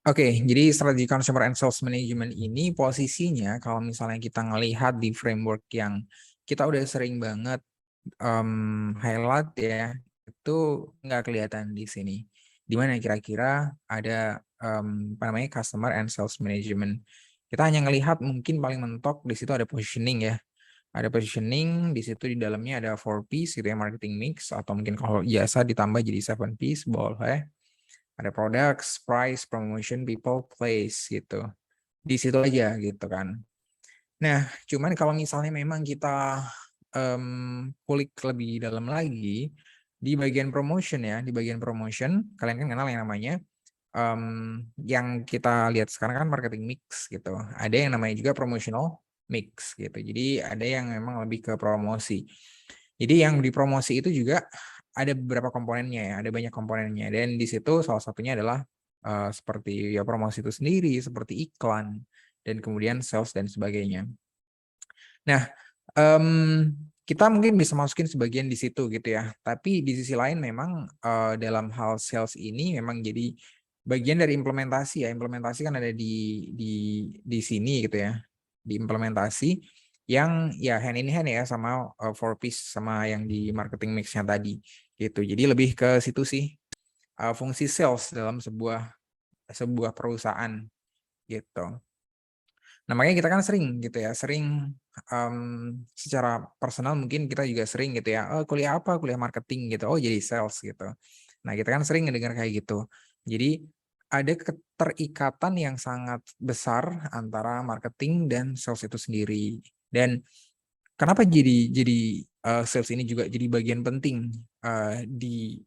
Oke, jadi strategi consumer and sales management ini posisinya kalau misalnya kita ngelihat di framework yang kita udah sering banget highlight ya, itu nggak kelihatan di sini. Di mana kira-kira ada apa namanya customer and sales management. Kita hanya ngelihat mungkin paling mentok di situ ada positioning ya. Ada positioning, di situ di dalamnya ada 4Ps gitu ya, marketing mix, atau mungkin kalau biasa ditambah jadi 7Ps, boleh. Ada products, price, promotion, people, place gitu. Di situ aja gitu kan. Nah, cuman kalau misalnya memang kita kulik lebih dalam lagi, di bagian promotion ya, di bagian promotion, kalian kan kenal yang namanya yang kita lihat sekarang kan marketing mix gitu. Ada yang namanya juga promotional mix gitu. Jadi ada yang memang lebih ke promosi. Jadi yang di promosi itu juga ada beberapa komponennya ya, ada banyak komponennya. Dan di situ salah satunya adalah seperti ya promosi itu sendiri, seperti iklan, dan kemudian sales dan sebagainya. Nah, kita mungkin bisa masukin sebagian di situ gitu ya. Tapi di sisi lain memang dalam hal sales ini memang jadi bagian dari implementasi ya. Implementasi kan ada di sini gitu ya. Di implementasi yang ya hand in hand ya sama 4Ps sama yang di marketing mix-nya tadi gitu. Jadi lebih ke situ sih fungsi sales dalam sebuah perusahaan gitu. Nah, makanya kita kan sering gitu ya, sering secara personal mungkin kita juga sering gitu ya, oh kuliah apa? Kuliah marketing gitu, oh jadi sales gitu. Nah, kita kan sering ngedengar kayak gitu. Jadi ada keterikatan yang sangat besar antara marketing dan sales itu sendiri. Dan kenapa jadi sales ini juga jadi bagian penting di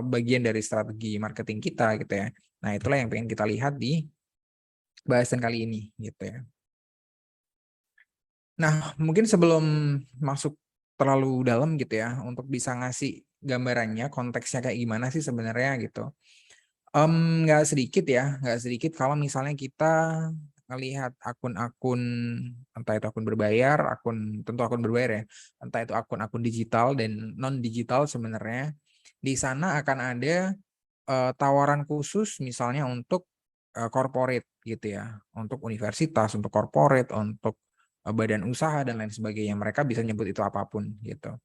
bagian dari strategi marketing kita gitu ya. Nah, itulah yang pengen kita lihat di bahasan kali ini gitu ya. Nah, mungkin sebelum masuk terlalu dalam gitu ya, untuk bisa ngasih gambarannya, konteksnya kayak gimana sih sebenarnya gitu. Nggak sedikit ya, nggak sedikit kalau misalnya kita ngelihat akun-akun, entah itu akun berbayar, tentu akun berbayar ya, entah itu akun-akun digital dan non-digital sebenarnya, di sana akan ada tawaran khusus misalnya untuk corporate gitu ya, untuk universitas, untuk corporate, untuk badan usaha dan lain sebagainya. Mereka bisa nyebut itu apapun gitu.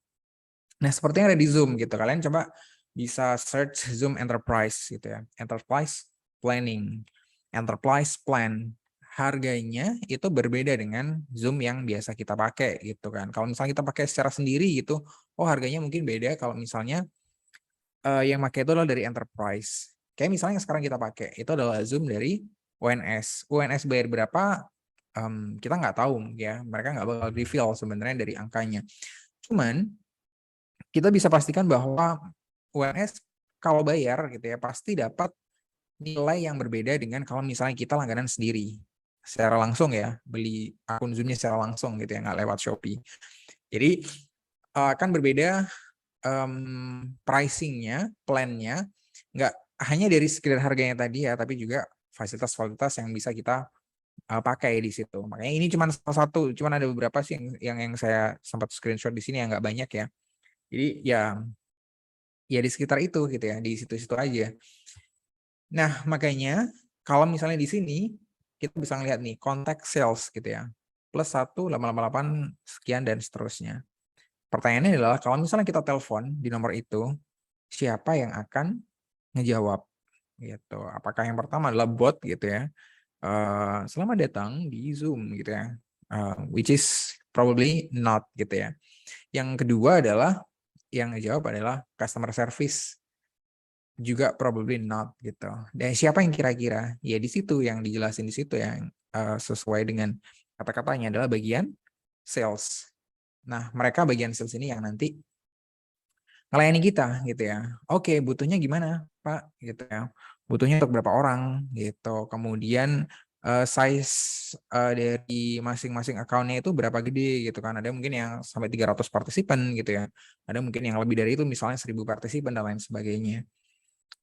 Nah, seperti yang ada di Zoom gitu. Kalian coba bisa search Zoom Enterprise gitu ya. Enterprise Planning, Enterprise Plan. Harganya itu berbeda dengan Zoom yang biasa kita pakai gitu kan. Kalau misalnya kita pakai secara sendiri gitu, oh harganya mungkin beda kalau misalnya yang pakai itu adalah dari enterprise. Kayak misalnya yang sekarang kita pakai itu adalah Zoom dari UNS. UNS bayar berapa? Kita nggak tahu ya. Mereka nggak bakal reveal sebenarnya dari angkanya. Cuman kita bisa pastikan bahwa UNS kalau bayar gitu ya pasti dapat nilai yang berbeda dengan kalau misalnya kita langganan sendiri secara langsung ya, beli akun Zoom-nya secara langsung gitu ya, nggak lewat Shopee. Jadi akan berbeda pricing-nya, plan-nya, nggak hanya dari sekedar harganya tadi ya, tapi juga fasilitas-fasilitas yang bisa kita pakai di situ. Makanya ini cuma salah satu, cuma ada beberapa sih yang saya sempat screenshot di sini yang nggak banyak ya. Jadi ya di sekitar itu gitu ya, di situ-situ aja. Nah, makanya kalau misalnya di sini kita bisa ngeliat nih konteks sales gitu ya. Plus 1 888 sekian dan seterusnya. Pertanyaannya adalah kalau misalnya kita telepon di nomor itu, siapa yang akan ngejawab gitu. Apakah yang pertama adalah bot gitu ya. Selamat datang di Zoom gitu ya. Which is probably not gitu ya. Yang kedua adalah yang ngejawab adalah customer service, juga probably not gitu. Dan siapa yang kira-kira? Ya di situ yang dijelasin di situ yang sesuai dengan kata-katanya adalah bagian sales. Nah, mereka bagian sales ini yang nanti ngelayani kita gitu ya. Oke, butuhnya gimana, Pak? Gitu ya. Butuhnya untuk berapa orang gitu. Kemudian size dari masing-masing account-nya itu berapa gede gitu kan. Ada mungkin yang sampai 300 partisipan gitu ya. Ada mungkin yang lebih dari itu misalnya 1000 partisipan dan lain sebagainya.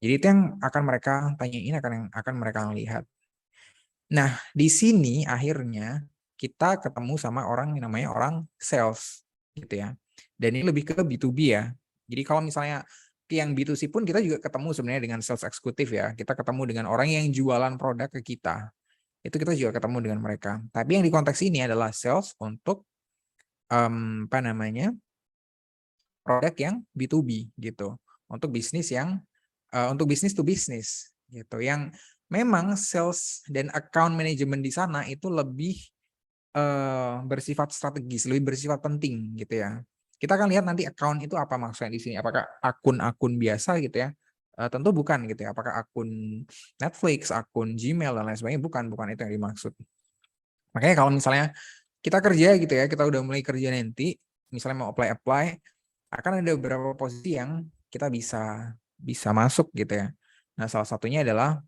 Jadi itu yang akan mereka tanyain, akan mereka lihat. Nah, di sini akhirnya kita ketemu sama orang yang namanya orang sales gitu ya. Dan ini lebih ke B2B ya. Jadi kalau misalnya yang B2C pun kita juga ketemu sebenarnya dengan sales eksekutif ya. Kita ketemu dengan orang yang jualan produk ke kita. Itu kita juga ketemu dengan mereka. Tapi yang di konteks ini adalah sales untuk apa namanya? Produk yang B2B gitu. Untuk bisnis yang untuk bisnis to bisnis gitu. Yang memang sales dan account management di sana itu lebih bersifat strategis, lebih bersifat penting gitu ya. Kita akan lihat nanti account itu apa maksudnya di sini. Apakah akun-akun biasa gitu ya? Tentu bukan gitu ya. Apakah akun Netflix, akun Gmail dan lain sebagainya? Bukan itu yang dimaksud. Makanya kalau misalnya kita kerja gitu ya, kita udah mulai kerja nanti, misalnya mau apply, akan ada beberapa posisi yang kita bisa masuk gitu ya. Nah, salah satunya adalah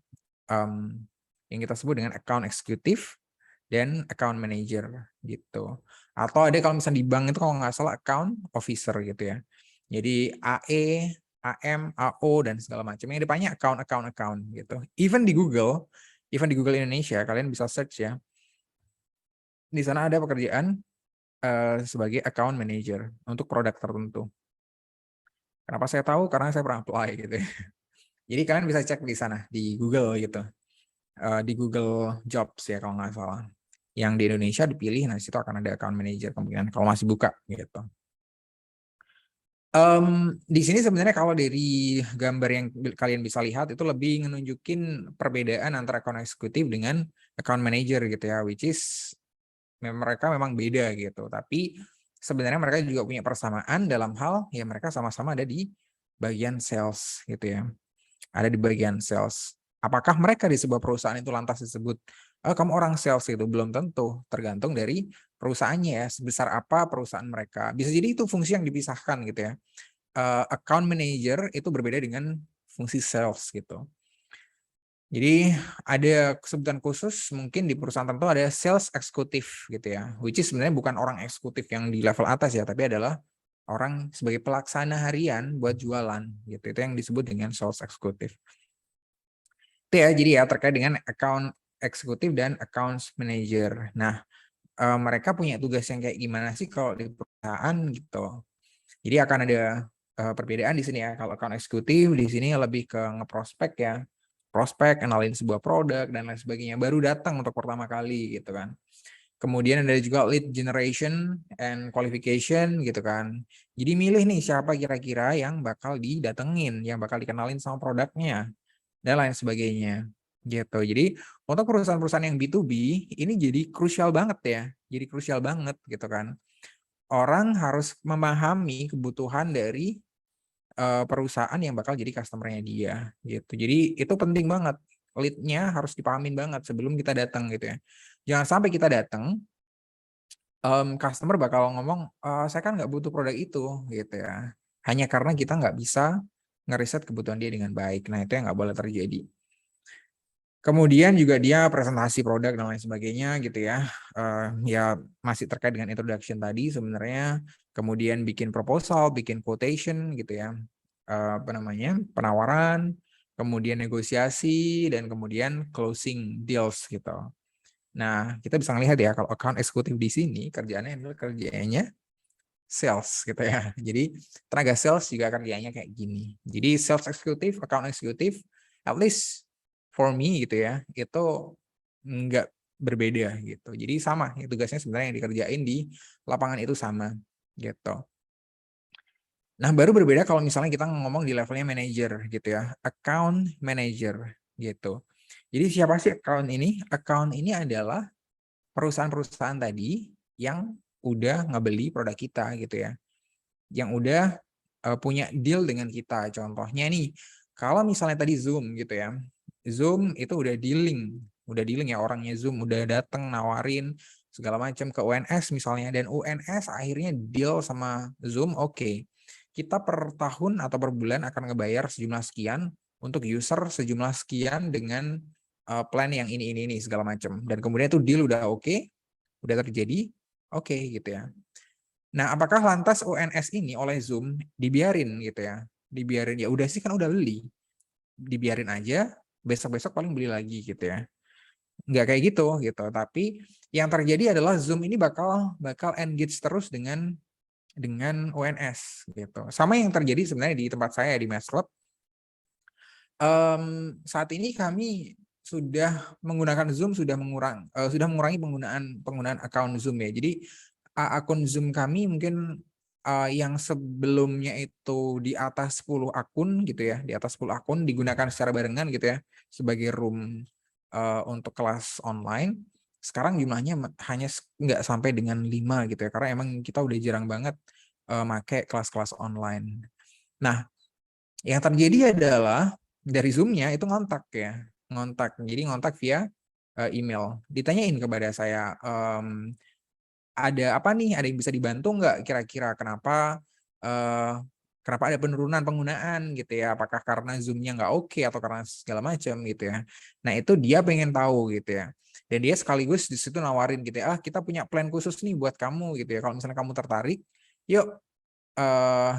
yang kita sebut dengan account executive dan account manager gitu. Atau ada kalau misalnya di bank itu kalau nggak salah account officer gitu ya. Jadi AE, AM, AO dan segala macam. Yang depannya account gitu. Even di Google Indonesia kalian bisa search ya. Di sana ada pekerjaan sebagai account manager untuk produk tertentu. Kenapa saya tahu? Karena saya pernah apply gitu ya. Jadi kalian bisa cek di sana di Google gitu. Di Google Jobs ya kalau nggak salah. Yang di Indonesia dipilih, nah situ akan ada account manager kemungkinan kalau masih buka gitu. Di sini sebenarnya kalau dari gambar yang kalian bisa lihat itu lebih menunjukin perbedaan antara account eksekutif dengan account manager gitu ya, which is mereka memang beda gitu. Tapi sebenarnya mereka juga punya persamaan dalam hal ya mereka sama-sama ada di bagian sales gitu ya. Ada di bagian sales. Apakah mereka di sebuah perusahaan itu lantas disebut, oh, kamu orang sales itu? Belum tentu, tergantung dari perusahaannya ya, sebesar apa perusahaan mereka. Bisa jadi itu fungsi yang dipisahkan gitu ya. Account manager itu berbeda dengan fungsi sales gitu. Jadi ada sebutan khusus mungkin di perusahaan tertentu ada sales eksekutif gitu ya, which is sebenarnya bukan orang eksekutif yang di level atas ya, tapi adalah orang sebagai pelaksana harian buat jualan gitu. Itu yang disebut dengan sales eksekutif. Itu ya, jadi ya terkait dengan account eksekutif dan accounts manager. Nah, mereka punya tugas yang kayak gimana sih kalau di perusahaan gitu. Jadi akan ada perbedaan di sini ya. Kalau account eksekutif di sini lebih ke ngeprospek ya. Prospek, kenalin sebuah produk dan lain sebagainya. Baru datang untuk pertama kali gitu kan. Kemudian ada juga lead generation and qualification gitu kan. Jadi milih nih siapa kira-kira yang bakal didatengin, yang bakal dikenalin sama produknya dan lain sebagainya gitu. Jadi untuk perusahaan-perusahaan yang B2B ini jadi krusial banget ya. Jadi krusial banget gitu kan. Orang harus memahami kebutuhan dari perusahaan yang bakal jadi customer-nya dia gitu. Jadi itu penting banget. Lead-nya harus dipahamin banget sebelum kita datang gitu ya. Jangan sampai kita datang customer bakal ngomong, saya kan nggak butuh produk itu gitu ya. Hanya karena kita nggak bisa ngeriset kebutuhan dia dengan baik. Nah, itu yang nggak boleh terjadi. Kemudian juga dia presentasi produk dan lain sebagainya gitu ya. Ya masih terkait dengan introduction tadi sebenarnya. Kemudian bikin proposal, bikin quotation gitu ya. Apa namanya? Penawaran, kemudian negosiasi dan kemudian closing deals gitu. Nah, kita bisa melihat ya kalau account eksekutif di sini kerjaannya adalah kerjanya sales gitu ya. Jadi tenaga sales juga kerjanya kayak gini. Jadi sales eksekutif, account eksekutif, at least for me gitu ya, itu nggak berbeda gitu. Jadi sama, tugasnya sebenarnya yang dikerjain di lapangan itu sama gitu. Nah, baru berbeda kalau misalnya kita ngomong di levelnya manager gitu ya, account manager gitu. Jadi siapa sih account ini? Account ini adalah perusahaan-perusahaan tadi yang udah ngebeli produk kita gitu ya. Yang udah punya deal dengan kita. Contohnya nih, kalau misalnya tadi Zoom gitu ya. Zoom itu udah dealing ya orangnya Zoom udah datang nawarin segala macam ke UNS misalnya dan UNS akhirnya deal sama Zoom, oke. Kita per tahun atau per bulan akan ngebayar sejumlah sekian untuk user sejumlah sekian dengan plan yang ini segala macam. Dan kemudian itu deal udah oke, udah terjadi, oke gitu ya. Nah, apakah lantas UNS ini oleh Zoom dibiarin gitu ya? Dibiarin ya udah sih kan udah beli. Dibiarin aja, besok-besok paling beli lagi gitu ya. Nggak kayak gitu. Tapi yang terjadi adalah Zoom ini bakal engage terus dengan dengan ONS gitu. Sama yang terjadi sebenarnya di tempat saya di Mesklub. Saat ini kami sudah menggunakan Zoom, sudah mengurangi penggunaan akun Zoom ya. Jadi akun Zoom kami mungkin yang sebelumnya itu di atas 10 akun gitu ya, di atas 10 akun digunakan secara barengan gitu ya sebagai room untuk kelas online. Sekarang jumlahnya hanya nggak sampai dengan 5 gitu ya, karena emang kita udah jarang banget make kelas-kelas online. Nah, yang terjadi adalah dari Zoom-nya itu ngontak ya, ngontak. Jadi ngontak via email. Ditanyain kepada saya, ada apa nih? Ada yang bisa dibantu nggak kira-kira? Kenapa ada penurunan penggunaan gitu ya? Apakah karena Zoom-nya nggak oke atau karena segala macam gitu ya? Nah itu dia pengen tahu gitu ya. Dan dia sekaligus di situ nawarin gitu ya, kita punya plan khusus nih buat kamu gitu ya. Kalau misalnya kamu tertarik, yuk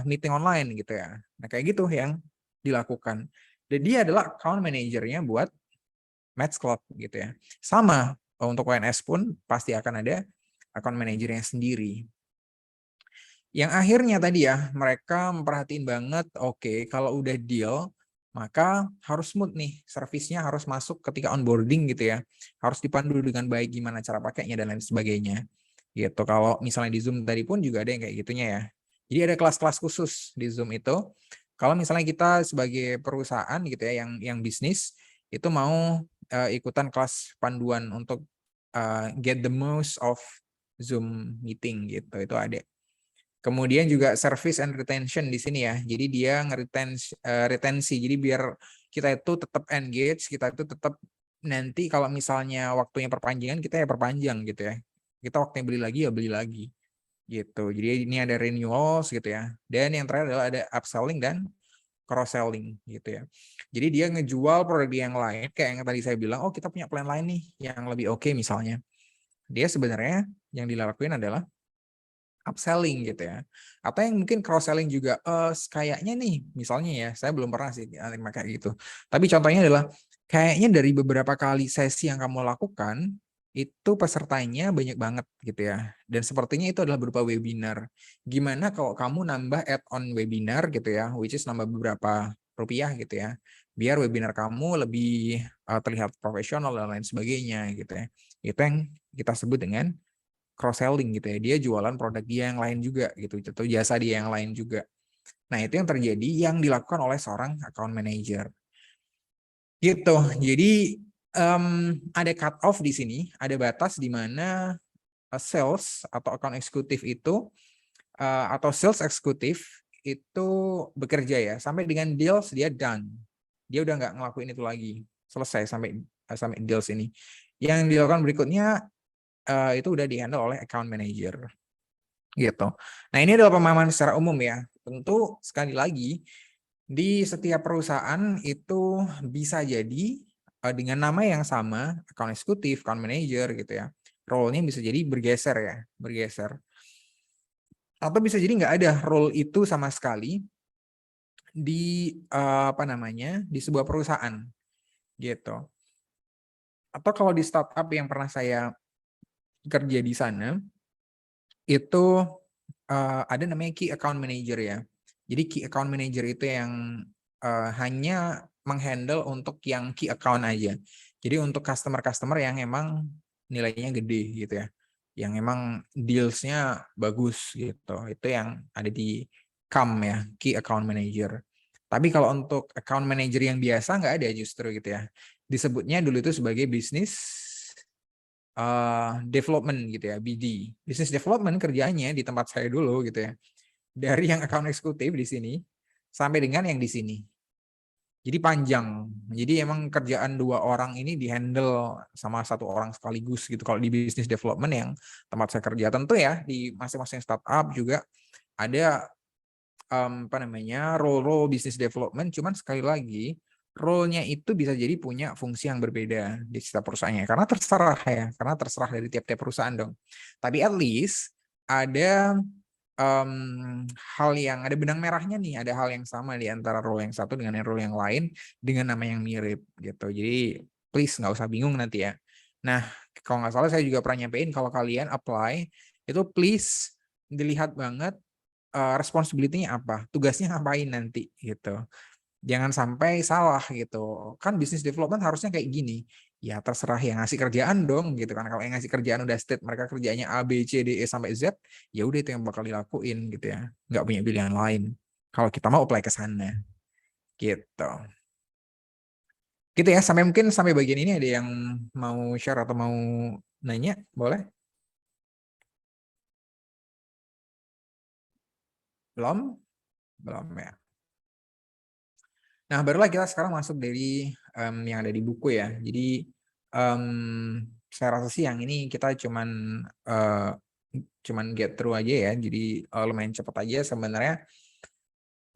meeting online gitu ya. Nah kayak gitu yang dilakukan. Dan dia adalah account manajernya buat Matchcloud gitu ya. Sama untuk WNS pun pasti akan ada account manajernya sendiri. Yang akhirnya tadi ya, mereka memperhatiin banget, oke, kalau udah deal, maka harus smooth nih, servisnya harus masuk ketika onboarding gitu ya. Harus dipandu dengan baik gimana cara pakainya dan lain sebagainya. Gitu. Kalau misalnya di Zoom tadi pun juga ada yang kayak gitunya ya. Jadi ada kelas-kelas khusus di Zoom itu. Kalau misalnya kita sebagai perusahaan gitu ya, yang bisnis, itu mau ikutan kelas panduan untuk get the most of Zoom meeting gitu, itu ada. Kemudian juga service and retention di sini ya. Jadi dia retensi. Jadi biar kita itu tetap engage, kita itu tetap nanti kalau misalnya waktunya perpanjangan, kita ya perpanjang gitu ya. Kita waktunya beli lagi ya beli lagi gitu. Jadi ini ada renewals gitu ya. Dan yang terakhir adalah ada upselling dan cross-selling gitu ya. Jadi dia ngejual produk yang lain, kayak yang tadi saya bilang, oh kita punya plan lain nih yang lebih oke misalnya. Dia sebenarnya yang dilakuin adalah upselling gitu ya. Atau yang mungkin cross selling juga kayaknya nih misalnya ya, saya belum pernah sih kayak gitu. Tapi contohnya adalah kayaknya dari beberapa kali sesi yang kamu lakukan itu pesertanya banyak banget gitu ya. Dan sepertinya itu adalah berupa webinar. Gimana kalau kamu nambah add-on webinar gitu ya, which is nambah beberapa rupiah gitu ya. Biar webinar kamu lebih terlihat profesional dan lain sebagainya gitu ya. Itu yang kita sebut dengan cross selling gitu ya. Dia jualan produk dia yang lain juga gitu atau jasa dia yang lain juga. Nah, itu yang terjadi yang dilakukan oleh seorang account manager. Gitu. Jadi ada cut off di sini, ada batas di mana sales atau account eksekutif itu atau sales eksekutif itu bekerja ya sampai dengan deals dia done. Dia udah nggak ngelakuin itu lagi. Selesai sampai deals ini. Yang dilakukan berikutnya itu udah dihandle oleh account manager. Gitu. Nah, ini adalah pemahaman secara umum ya. Tentu sekali lagi di setiap perusahaan itu bisa jadi dengan nama yang sama, account eksekutif, account manager gitu ya. Role-nya bisa jadi bergeser ya, bergeser. Atau bisa jadi nggak ada role itu sama sekali di di sebuah perusahaan gitu. Atau kalau di startup yang pernah saya kerja di sana itu ada namanya key account manager ya. Jadi key account manager itu yang hanya menghandle untuk yang key account aja. Jadi untuk customer-customer yang emang nilainya gede gitu ya. Yang emang deals-nya bagus gitu. Itu yang ada di CAM ya, key account manager. Tapi kalau untuk account manager yang biasa nggak ada justru gitu ya. Disebutnya dulu itu sebagai bisnis development gitu ya, BD. Business development kerjanya di tempat saya dulu gitu ya. Dari yang account eksekutif di sini sampai dengan yang di sini. Jadi panjang. Jadi emang kerjaan 2 orang ini dihandle sama 1 orang sekaligus gitu. Kalau di business development yang tempat saya kerja tentu ya di masing-masing startup juga ada role-role business development. Cuman sekali lagi role-nya itu bisa jadi punya fungsi yang berbeda di setiap perusahaannya. Karena terserah ya, karena terserah dari tiap-tiap perusahaan dong. Tapi at least ada hal yang ada benang merahnya nih, ada hal yang sama di antara role yang satu dengan role yang lain dengan nama yang mirip gitu. Jadi please nggak usah bingung nanti ya. Nah, kalau nggak salah saya juga pernah nyampein kalau kalian apply itu please dilihat banget responsibility-nya apa, tugasnya ngapain nanti gitu. Jangan sampai salah gitu. Kan bisnis development harusnya kayak gini. Ya terserah yang ngasih kerjaan dong gitu kan. Kalau yang ngasih kerjaan udah state mereka kerjanya A, B, C, D, E sampai Z, ya udah itu yang bakal dilakuin gitu ya. Nggak punya pilihan lain. Kalau kita mau apply ke sana gitu. Gitu ya, sampai bagian ini ada yang mau share atau mau nanya, boleh? Belum? Belum ya. Nah, barulah kita sekarang masuk dari yang ada di buku ya. Jadi em, saya rasa sih yang ini kita cuman get through aja ya. Jadi lumayan cepat aja sebenarnya.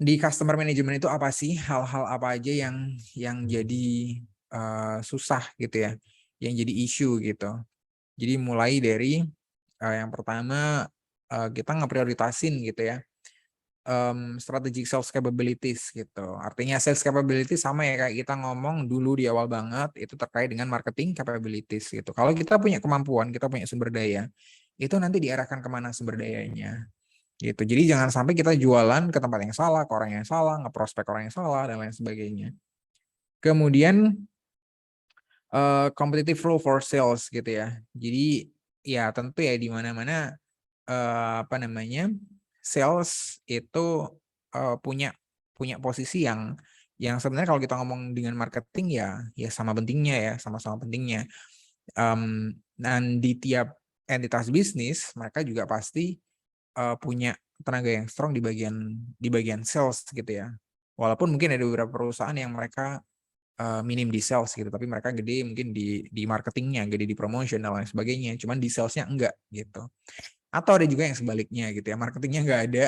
Di customer management itu apa sih hal-hal apa aja yang jadi susah gitu ya, yang jadi isu gitu. Jadi mulai dari yang pertama kita ngeprioritasin gitu ya strategic sales capabilities gitu. Artinya sales capabilities sama ya kayak kita ngomong dulu di awal banget itu terkait dengan marketing capabilities gitu. Kalau kita punya kemampuan, kita punya sumber daya, itu nanti diarahkan kemana sumber dayanya gitu. Jadi jangan sampai kita jualan ke tempat yang salah, ke orang yang salah, ngeprospek orang yang salah dan lain sebagainya. Kemudian competitive rule for sales gitu ya. Jadi ya tentu ya di mana-mana apa namanya sales itu punya punya posisi yang sebenarnya kalau kita ngomong dengan marketing ya sama pentingnya ya sama-sama pentingnya. Dan di tiap entitas bisnis mereka juga pasti punya tenaga yang strong di bagian sales gitu ya. Walaupun mungkin ada beberapa perusahaan yang mereka minim di sales gitu, tapi mereka gede mungkin di marketingnya, gede di promotion dan lain sebagainya. Cuman di salesnya enggak gitu. Atau ada juga yang sebaliknya gitu ya, marketingnya enggak ada,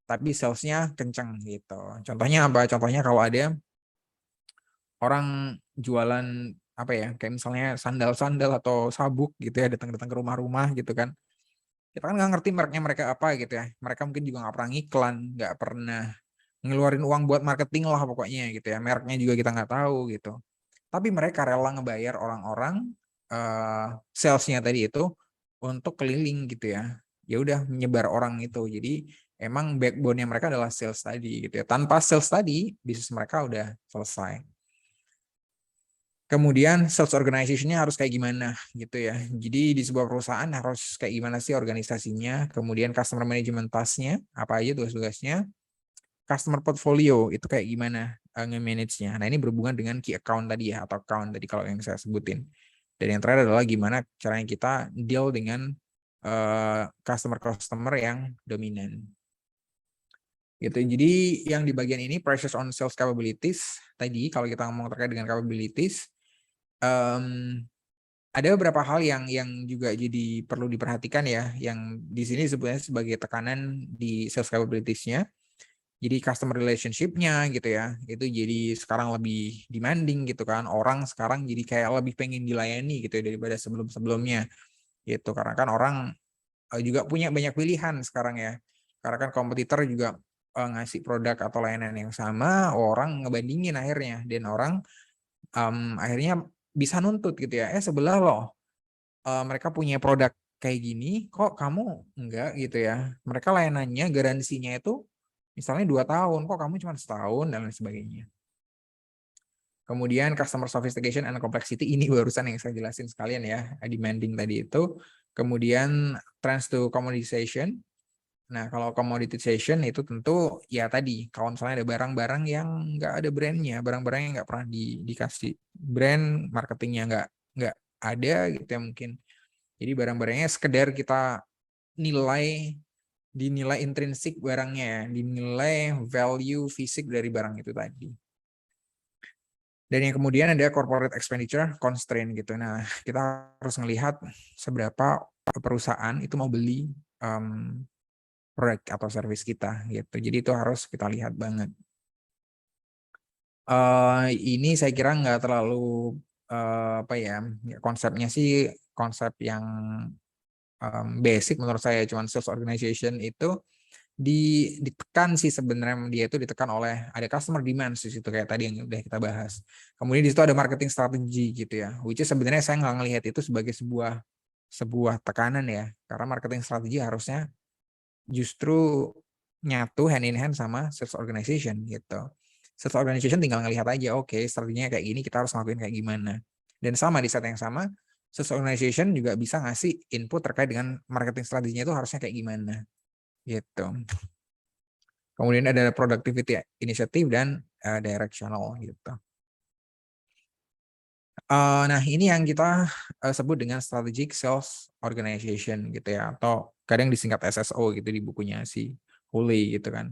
tapi salesnya kenceng gitu. Contohnya apa? Contohnya kalau ada orang jualan apa ya, kayak misalnya sandal-sandal atau sabuk gitu ya, datang-datang ke rumah-rumah gitu kan. Kita kan nggak ngerti mereknya mereka apa gitu ya. Mereka mungkin juga nggak pernah ngiklan, nggak pernah ngeluarin uang buat marketing lah pokoknya gitu ya. Mereknya juga kita nggak tahu gitu. Tapi mereka rela ngebayar orang-orang salesnya tadi itu untuk keliling gitu ya. Ya udah menyebar orang itu. Jadi emang backbone-nya mereka adalah sales tadi gitu ya. Tanpa sales tadi, bisnis mereka udah selesai. Kemudian sales organization-nya harus kayak gimana gitu ya. Jadi di sebuah perusahaan harus kayak gimana sih organisasinya. Kemudian customer management task-nya, apa aja tugas-tugasnya. Customer portfolio itu kayak gimana nge-manage-nya. Nah ini berhubungan dengan key account tadi ya, atau account tadi kalau yang saya sebutin. Dan yang terakhir adalah gimana caranya kita deal dengan customer-customer yang dominan. Gitu. Jadi yang di bagian ini pressures on sales capabilities tadi kalau kita ngomong terkait dengan capabilities ada beberapa hal yang juga jadi perlu diperhatikan ya, yang di sini sebenarnya sebagai tekanan di sales capabilities-nya. Jadi customer relationship-nya gitu ya, itu jadi sekarang lebih demanding gitu kan. Orang sekarang jadi kayak lebih pengen dilayani gitu ya daripada sebelum-sebelumnya gitu. Karena kan orang juga punya banyak pilihan sekarang ya. Karena kan kompetitor juga ngasih produk atau layanan yang sama, orang ngebandingin akhirnya. Dan orang akhirnya bisa nuntut gitu ya. Sebelah loh mereka punya produk kayak gini, kok kamu enggak gitu ya. Mereka layanannya, garansinya itu misalnya 2 tahun, kok kamu cuma setahun dan lain sebagainya. Kemudian customer sophistication and complexity ini barusan yang saya jelasin sekalian ya, demanding tadi itu. Kemudian trends to commoditization. Nah, kalau commoditization itu tentu ya tadi, kalau misalnya ada barang-barang yang nggak ada brandnya, barang-barang yang nggak pernah dikasih brand, marketingnya nggak ada gitu ya mungkin. Jadi barang-barangnya sekedar kita dinilai intrinsik barangnya ya, dinilai value fisik dari barang itu tadi. Dan yang kemudian ada corporate expenditure constraint gitu. Nah, kita harus melihat seberapa perusahaan itu mau beli produk atau service kita gitu. Jadi itu harus kita lihat banget. Ini saya kira nggak terlalu apa ya, konsepnya sih konsep yang basic menurut saya. Cuman sales organization itu ditekan sih sebenarnya, dia itu ditekan oleh ada customer demand di situ kayak tadi yang udah kita bahas. Kemudian di situ ada marketing strategi gitu ya. Which is sebenarnya saya nggak ngelihat itu sebagai sebuah tekanan ya. Karena marketing strategi harusnya justru nyatu hand in hand sama sales organization gitu. Sales organization tinggal ngelihat aja, oke, strateginya kayak gini, kita harus ngelakuin kayak gimana. Dan sama di saat yang sama, sales organization juga bisa ngasih input terkait dengan marketing strateginya itu harusnya kayak gimana gitu. Kemudian ada productivity initiative dan directional gitu. Nah, ini yang kita sebut dengan strategic sales organization gitu ya, atau kadang disingkat SSO gitu di bukunya si Hooley gitu kan.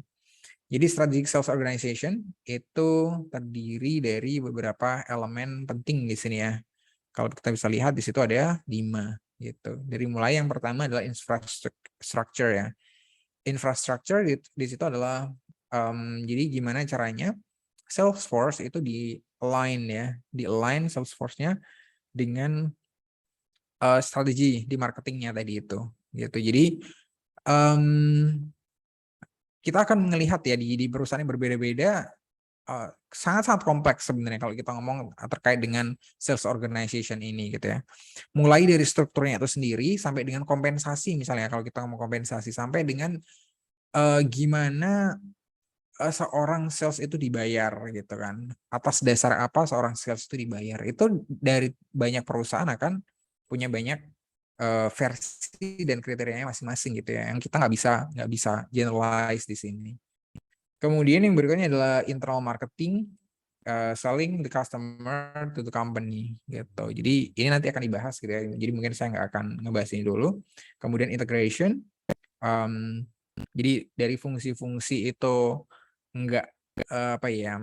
Jadi strategic sales organization itu terdiri dari beberapa elemen penting di sini ya. Kalau kita bisa lihat di situ ada 5 gitu. Dari mulai yang pertama adalah infrastructure ya. Infrastructure di situ adalah jadi gimana caranya Salesforce itu di align Salesforce-nya dengan strategi di marketingnya tadi itu gitu. Jadi kita akan melihat ya di perusahaan yang berbeda-beda sangat-sangat kompleks sebenarnya kalau kita ngomong terkait dengan sales organization ini gitu ya. Mulai dari strukturnya itu sendiri sampai dengan kompensasi misalnya kalau kita ngomong kompensasi sampai dengan gimana seorang sales itu dibayar gitu kan. Atas dasar apa seorang sales itu dibayar. Itu dari banyak perusahaan akan punya banyak versi dan kriterianya masing-masing gitu ya. Yang kita nggak bisa generalize di sini. Kemudian yang berikutnya adalah internal marketing, selling the customer to the company gitu. Jadi ini nanti akan dibahas gitu ya. Jadi mungkin saya nggak akan ngebahas ini dulu. Kemudian integration, jadi dari fungsi-fungsi itu nggak apa ya,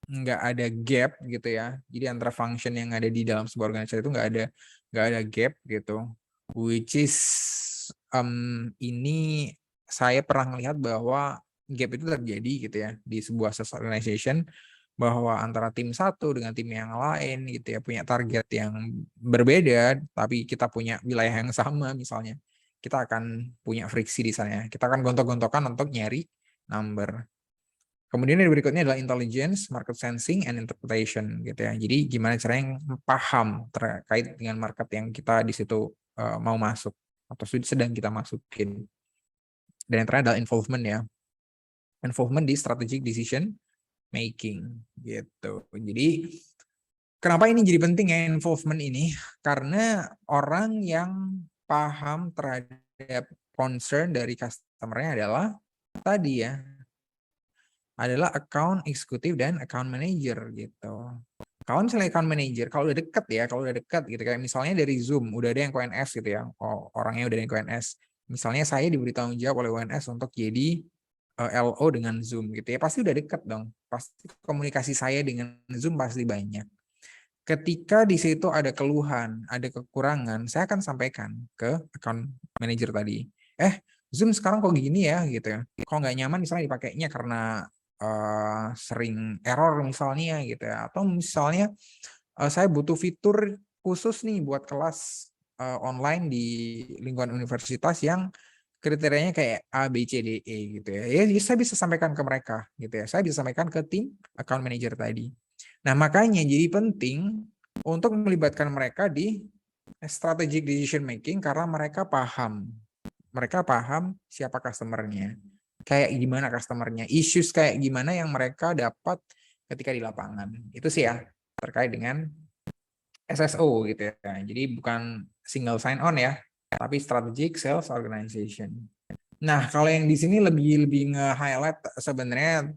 nggak ada gap gitu ya. Jadi antara function yang ada di dalam sebuah organisasi itu nggak ada gap gitu. Which is ini saya pernah melihat bahwa gap itu terjadi gitu ya di sebuah sales organization, bahwa antara tim satu dengan tim yang lain gitu ya punya target yang berbeda tapi kita punya wilayah yang sama misalnya, kita akan punya friksi di sana ya. Kita akan gontok-gontokan untuk nyari number. Kemudian yang berikutnya adalah intelligence, market sensing, and interpretation gitu ya. Jadi gimana caranya paham terkait dengan market yang kita di situ mau masuk atau sedang kita masukin. Dan yang terakhir adalah involvement ya. Involvement di strategic decision making gitu. Jadi kenapa ini jadi penting ya involvement ini? Karena orang yang paham terhadap concern dari customer-nya adalah tadi ya, adalah account executive dan account manager gitu. Kalau misalnya account manager, kalau udah deket gitu, kayak misalnya dari Zoom, udah ada yang ONS gitu ya, orangnya udah ada yang ONS. Misalnya saya diberi tanggung jawab oleh ONS untuk jadi LO dengan Zoom gitu ya, pasti udah deket dong. Pasti komunikasi saya dengan Zoom pasti banyak. Ketika di situ ada keluhan, ada kekurangan, saya akan sampaikan ke account manager tadi. Zoom sekarang kok gini ya gitu ya. Kok nggak nyaman misalnya dipakainya karena sering error misalnya gitu ya. Atau misalnya saya butuh fitur khusus nih buat kelas online di lingkungan universitas yang kriterianya kayak A, B, C, D, E gitu ya. Ya saya bisa sampaikan ke mereka gitu ya. Saya bisa sampaikan ke tim account manager tadi. Nah, makanya jadi penting untuk melibatkan mereka di strategic decision making karena mereka paham. Mereka paham siapa customer-nya. Kayak gimana customer-nya, issues kayak gimana yang mereka dapat ketika di lapangan. Itu sih ya terkait dengan SSO gitu ya. Jadi bukan single sign on ya, tapi strategic sales organization. Nah, kalau yang di sini lebih nge-highlight sebenarnya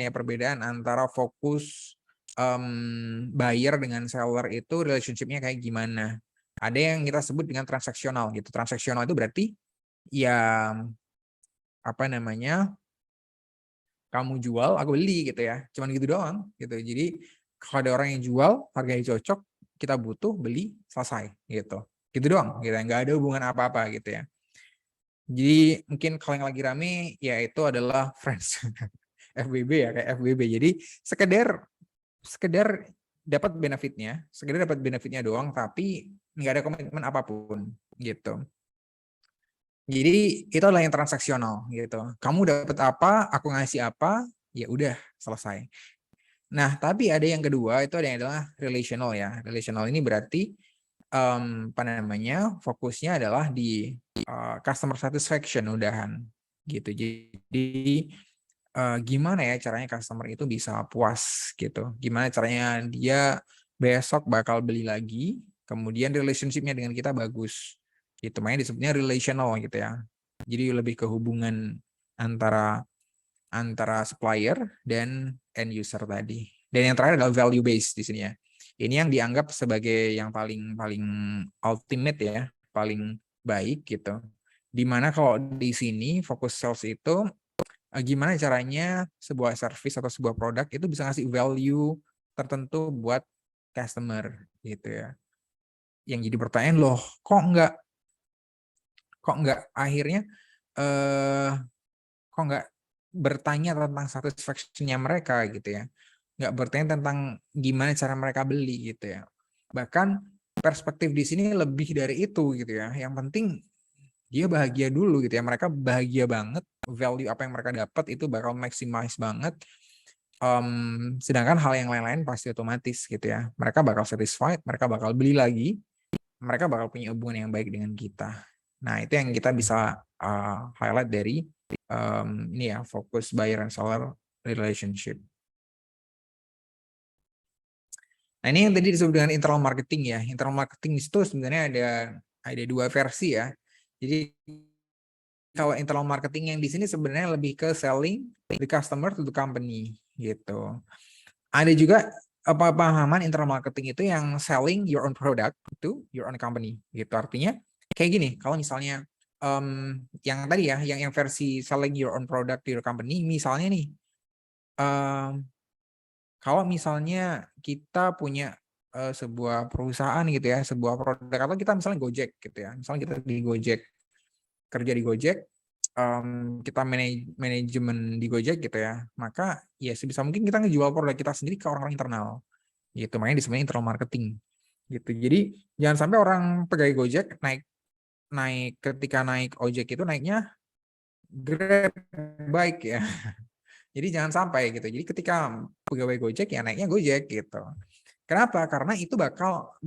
perbedaan antara fokus buyer dengan seller itu relationship-nya kayak gimana. Ada yang kita sebut dengan transaksional gitu. Transaksional itu berarti ya apa namanya? Kamu jual, aku beli gitu ya. Cuman gitu doang gitu. Jadi kalau ada orang yang jual, harganya cocok, kita butuh, beli, selesai gitu. Gitu doang gitu. Nggak ada hubungan apa-apa gitu ya. Jadi mungkin kalau yang lagi rame ya itu adalah Friends FBB ya, kayak FBB. Jadi sekedar dapat benefitnya doang, tapi nggak ada komitmen apapun gitu. Jadi itu adalah yang transaksional gitu. Kamu dapat apa, aku ngasih apa, ya udah selesai. Nah, tapi ada yang kedua, itu ada yang adalah relational ya. Relational ini berarti apa namanya? Fokusnya adalah di customer satisfaction udahan. gitu. Jadi gimana ya caranya customer itu bisa puas gitu. Gimana caranya dia besok bakal beli lagi, kemudian relationship-nya dengan kita bagus. Gitu, makanya disebutnya relational gitu ya. Jadi lebih ke hubungan antara supplier dan end user tadi. Dan yang terakhir adalah value based di sini ya. Ini yang dianggap sebagai yang paling ultimate ya, paling baik gitu. Dimana kalau di sini fokus sales itu gimana caranya sebuah service atau sebuah produk itu bisa ngasih value tertentu buat customer gitu ya. Yang jadi pertanyaan loh, kok enggak akhirnya eh kok enggak bertanya tentang satisfaction-nya mereka gitu ya. Enggak bertanya tentang gimana cara mereka beli gitu ya. Bahkan perspektif di sini lebih dari itu gitu ya. Yang penting dia bahagia dulu gitu ya. Mereka bahagia banget, value apa yang mereka dapat itu bakal maximize banget. Sedangkan hal yang lain-lain pasti otomatis gitu ya. Mereka bakal satisfied, mereka bakal beli lagi, mereka bakal punya hubungan yang baik dengan kita. Nah, itu yang kita bisa highlight dari ini ya, fokus buyer and seller relationship. Nah, ini yang tadi disebut dengan internal marketing ya. Internal marketing itu sebenarnya ada dua versi ya. Jadi kalau internal marketing yang di sini sebenarnya lebih ke selling the customer to the company gitu. Ada juga pemahaman internal marketing itu yang selling your own product to your own company gitu. Artinya kayak gini, kalau misalnya yang tadi ya, yang versi selling your own product to your company, misalnya nih, kalau misalnya kita punya sebuah perusahaan gitu ya, sebuah produk, atau kita misalnya Gojek gitu ya, misalnya kita di Gojek, kerja di Gojek, kita manajemen di Gojek gitu ya, maka ya sebisa mungkin kita ngejual produk kita sendiri ke orang-orang internal gitu, makanya disebutnya internal marketing gitu. Jadi jangan sampai orang pegawai Gojek naik ketika naik ojek itu naiknya Grab bike ya. Jadi jangan sampai gitu. Jadi ketika pegawai Gojek ya naiknya Gojek gitu. Kenapa? Karena itu bakal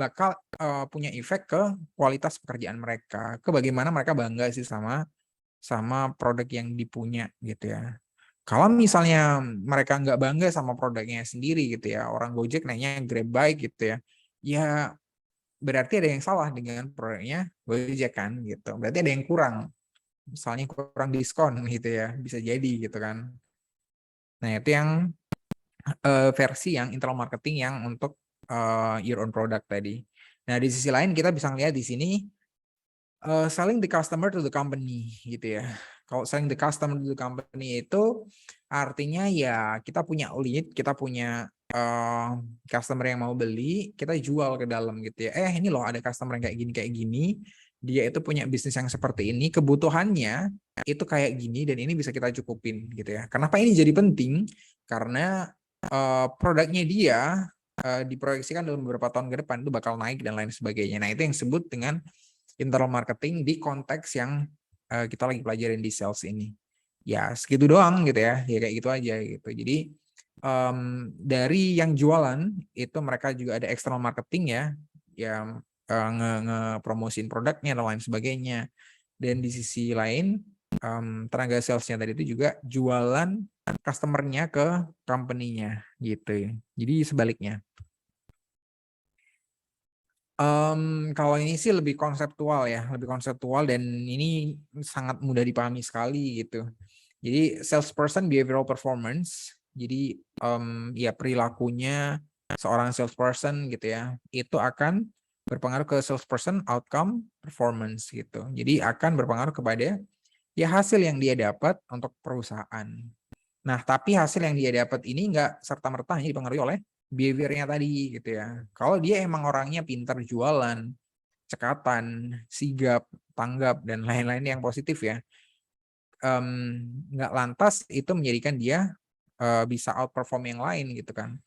punya efek ke kualitas pekerjaan mereka, ke bagaimana mereka bangga sih sama produk yang dipunya gitu ya. Kalau misalnya mereka nggak bangga sama produknya sendiri gitu ya, orang Gojek naiknya Grab bike gitu ya, ya berarti ada yang salah dengan produknya Gojek kan gitu. Berarti ada yang kurang, misalnya kurang diskon gitu ya, bisa jadi gitu kan. Nah itu yang versi yang internal marketing yang untuk your own product tadi. Nah di sisi lain kita bisa ngeliat di sini selling the customer to the company gitu ya. Kalau selling the customer to the company itu artinya ya kita punya lead, kita punya customer yang mau beli, kita jual ke dalam gitu ya. Ini loh ada customer yang kayak gini, dia itu punya bisnis yang seperti ini, kebutuhannya itu kayak gini dan ini bisa kita cukupin gitu ya. Kenapa ini jadi penting? Karena produknya dia diproyeksikan dalam beberapa tahun ke depan itu bakal naik dan lain sebagainya. Nah itu yang disebut dengan internal marketing di konteks yang kita lagi pelajarin di sales ini. Ya segitu doang gitu ya kayak gitu aja gitu. Jadi dari yang jualan itu mereka juga ada external marketing ya, yang nge-promosiin produknya dan lain sebagainya. Dan di sisi lain tenaga salesnya tadi itu juga jualan customernya ke company-nya gitu. Jadi sebaliknya. Kalau ini sih lebih konseptual ya, lebih konseptual dan ini sangat mudah dipahami sekali gitu. Jadi salesperson behavioral performance, jadi ya perilakunya seorang salesperson gitu ya, itu akan berpengaruh ke salesperson outcome performance gitu. Jadi akan berpengaruh kepada ya hasil yang dia dapat untuk perusahaan. Nah, tapi hasil yang dia dapat ini nggak serta-merta hanya dipengaruhi oleh behavior-nya tadi gitu ya. Kalau dia emang orangnya pintar jualan, cekatan, sigap, tanggap, dan lain-lain yang positif ya, nggak lantas itu menjadikan dia bisa outperform yang lain gitu kan.